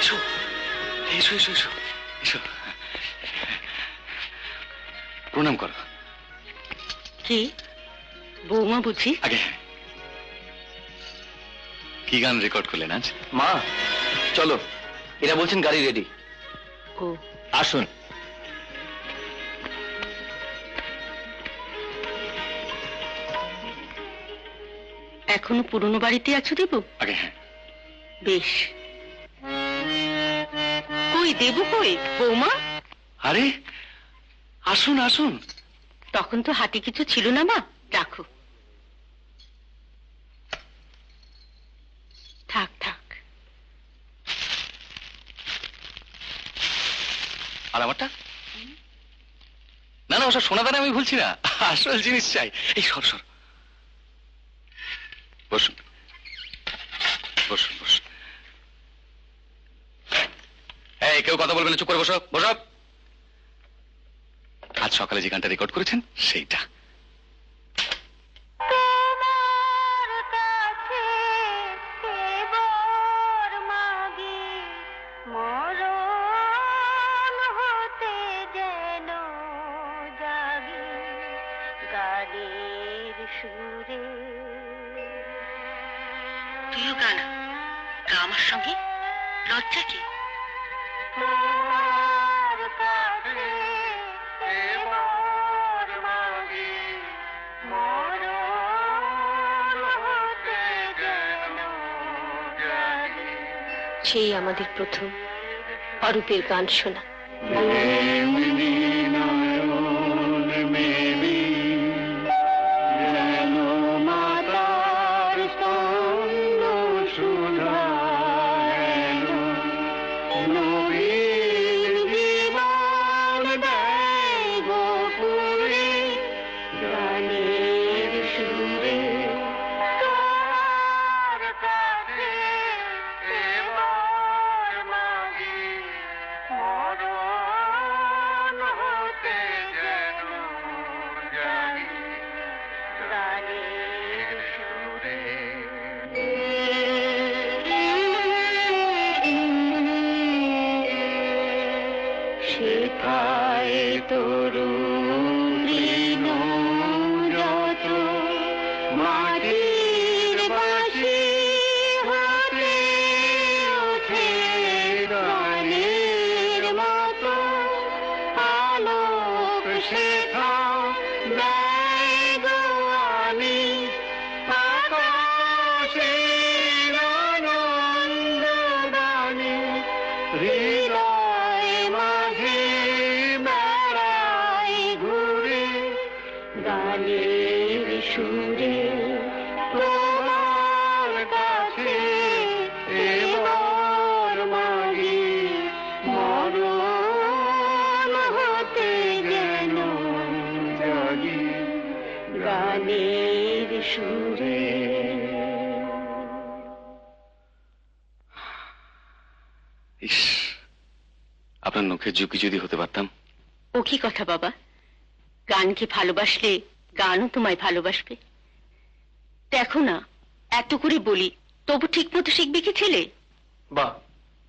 এসো এসো এসো এসো এসো, প্রণাম করো। কি বৌমা বুঝি? আগে কি গান রেকর্ড করলেন আজ? মা চলো, এরা বলছেন গাড়ি রেডি। ও আসুন। এখনো পুরনো বাড়িতে আছো দেবু? আগে হ্যাঁ। বেশ। কই দেবু, কই বৌমা? আরে আসুন আসুন। তখন তো হাতে কিছু ছিল না মা, রাখো। থাক থাক। আর আমারটা? না না, ওসব সোনা দানা আমি ভুলছি না, আসল জিনিস চাই। এই সর সর, বসুন বসুন বসুন। এই কেউ কথা বলবে না, চুপ করে বসো বসো। আজ সকালে যে গানটা রেকর্ড করেছেন সেইটা। তুইও গান গা আমার সঙ্গে, লজ্জা কি? সেই আমাদের প্রথম অরূপের গান শোনা। আপনার নখের ঝুঁকি যদি হতে পারতাম। ও কি কথা বাবা, গানকে ভালোবাসলে গানও তোমায় ভালোবাসবে। দেখো না, এত করে বলি তবু ঠিক মতো শিখবে কি ছেলে? বাহ,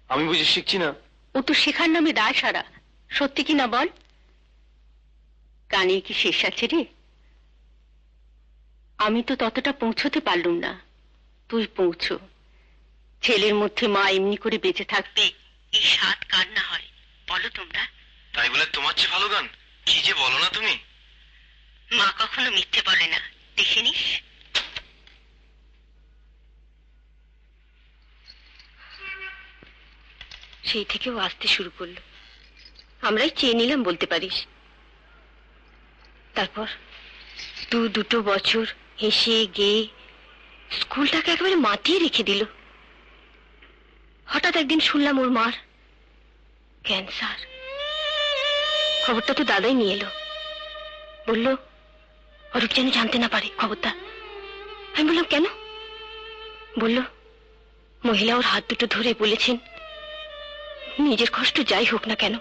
আমি বুঝি শিখছি না? ও তো শেখার নামে দায় সারা। সত্যি কি না বল? গানের কি শেষ আছে রে? আমি তো ততটা পৌঁছতে পারলুম না, তুই পৌঁছো। ছেলের মধ্যে মা এমনি করে বেঁচে থাকবে, এই স্বাদ কার না হয় বলো তোমরা? তাই বলে তোমার চেয়ে ভালো গান কি যে বলো না তুমি। মা কখনো মিথ্যে বলে না, দেখে নিস। সেই থেকে ও আসতে শুরু করলো, আমরাই চেয়ে নিলাম বলতে পারিস। তারপর দুটো বছর হেসে গেয়ে স্কুলটাকে একেবারে মাতিয়ে রেখে দিল। হঠাৎ একদিন শুনলাম ওর মার ক্যান্সার। খবরটা তো দাদাই নিয়ে এলো, বলল অরূপ যেন জানতে না পারে খবরটা। আমি বললাম কেন? বলল মহিলা ওর হাত দুটো ধরে বলেছেন নিজের কষ্ট যাই হোক না কেন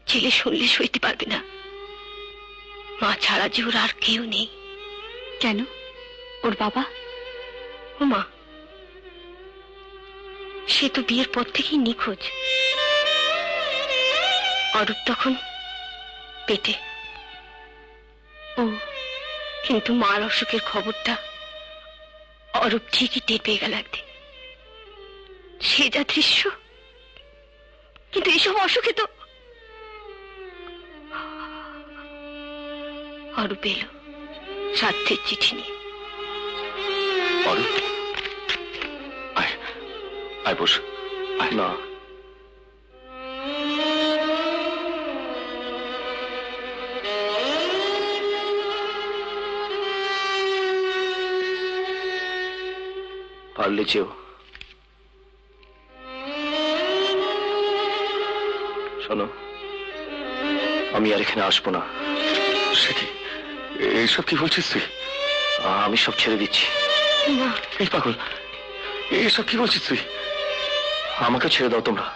ছেলে শুনলে সইতে পারবে না, মা ছাড়া যে ওর আর কেউ নেই। কেন? ওর বাবা? ও মা, সে তো বিয়ের পর থেকেই নিখোঁজ। অরূপ তখন পেটে। ও কিন্তু মার অসুখের খবরটা অরূপ ঠিকই টের পেয়ে গেল একদিন। সে যা দৃশ্য, কিন্তু এসব অসুখে তো। অরূপ এলো শ্রাদ্ধের চিঠি নিয়ে। অরূপ, আয় আয় বস। আয় না, পারলে চেও। শোনো, আমি আর এখানে আসবো না। সে কি, এইসব কি বলছিস তুই? আমি সব ছেড়ে দিচ্ছি। না, এই পাগল, এইসব কি বলছিস তুই? আমাকে ছেড়ে দাও তোমরা।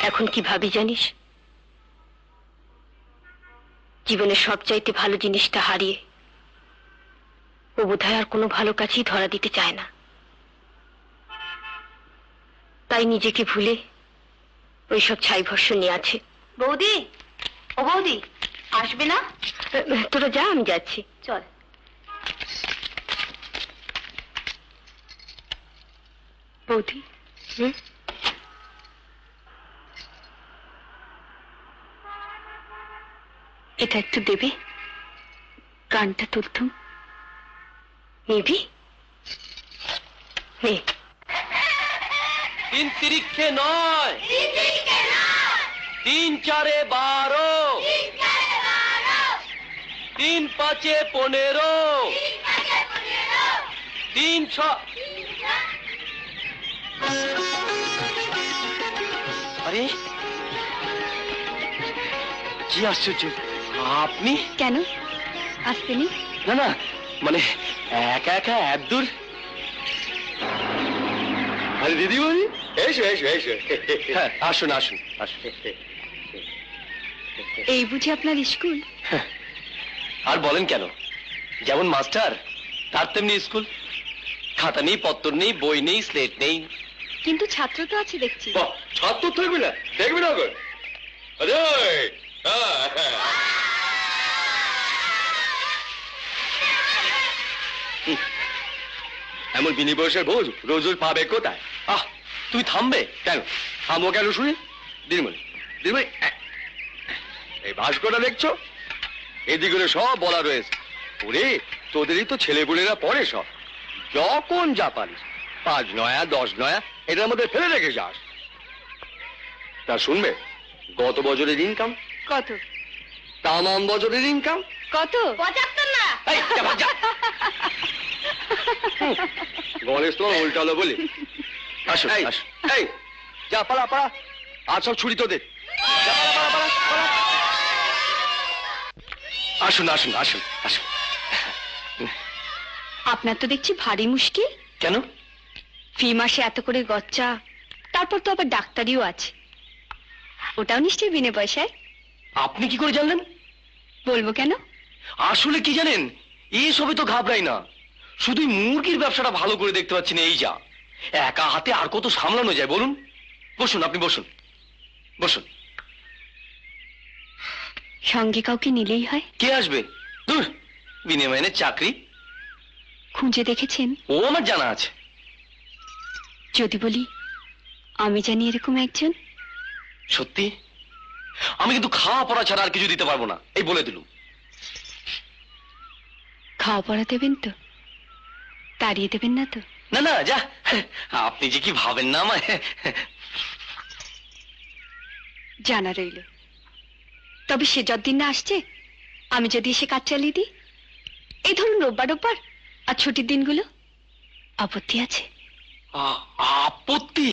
এখন কি ভাবি জানিস? জীবনের সবচাইতে ভালো জিনিসটা হারিয়ে ও বোধহয় আর কোনো ভালো কাজই ধরা দিতে চায় না। তাই নিজেকে ভুলে ওইসব ছাই ভস্য নিয়ে আছে। বৌদি, ও বৌদি, আসবে না? তোরা যা, আমি যাচ্ছি। চল। বৌদি, এটা একটু দেবে? গানটা তুলতুম। নিবি? নে। 3 তিরিক্ষে 9, 3 4 12, 3 5 15, 3 6। আরে কি আশ্চর্য, আপনি? কেন আসতেনি? না না, মানে একা একা এত দূর। আরে দিদিমণি, এসো এসো এসো। হ্যাঁ, আসুন আসুন আসুন। এই বুঝি আপনার স্কুল? আর বলেন কেন, যেমন মাস্টার তার তেমনি স্কুল। খাতা নেই, পত্তর নেই, বই নেই, স্লেট নেই। কিন্তু ছাত্র তো আছে দেখছি। বাহ, ছাত্র থাকবে না, দেখবে না গো। আরে হ্যাঁ, এমন বিনি বয়সের বোঝ রোজ রোজ পাবে কোথায়? আহ, তুমি থামবে কেন থামো কেন শুনি? দিদিমণি, দিদিমণি, এই ভাস্করটা দেখছো? এদিকে সব বলা রয়েছে। ওরে, তোদেরই তো ছেলেপুলেরা পড়ে সব। যখন যা পারিস 5 নয়া 10 নয়া এটার মধ্যে ফেলে রেখে যাস। তা শুনবে, গত বছরের ইনকাম কত? তামাম বছরের ইনকাম কত? 75 না। এই, যা ভাগ, যা। গণেশ তোমার উল্টালো বলি। আসুন এই, আসুন। এই, যা পালা পালা, আর সব ছুরি তোদের। যা, পালা, পালা, পালা, পালা। আসুন আসুন আসুন আসুন। আপনার তো দেখছি ভারী মুশকিল। কেন? ফি মাসে এত করে গচ্চা, তারপর তো আবার ডাক্তারিও আছে। ওটাও নিশ্চয়ই বিনে পয়সায়। আপনি কি করে জানলেন? বলবো কেন? আসলে কি জানেন, এসবে তো ঘাবড়াই না, শুধুই মুরগির ব্যবসাটা ভালো করে দেখতে পাচ্ছি না, এই যা। একা হাতে আর কত সামলানো যায় বলুন? বসুন, আপনি বসুন বসুন। সঙ্গে কাউকে নিলেই হয়। কে আসবে? দূর, বিনে মাইনের চাকরি। খুঁজে দেখেছেন? ও আমার জানা আছে। যদি বলি আমি জানি এরকম একজন। সত্যি? আমি কিন্তু খাওয়া পড়া ছাড়া আর কিছু দিতে পারবো না, এই বলে দিলুম। খাওয়া পড়া দেবেন তো? তাড়িয়ে দেবেন না তো? না না, যা, আপনি যে কি ভাবেন না আমায়। জানা রইল। তবে সে যতদিন না আসছে, আমি যদি এসে কাজ চালিয়ে দিই, এই ধরুন রোববার আর ছুটির দিনগুলো, আপত্তি আছে? আপত্তি?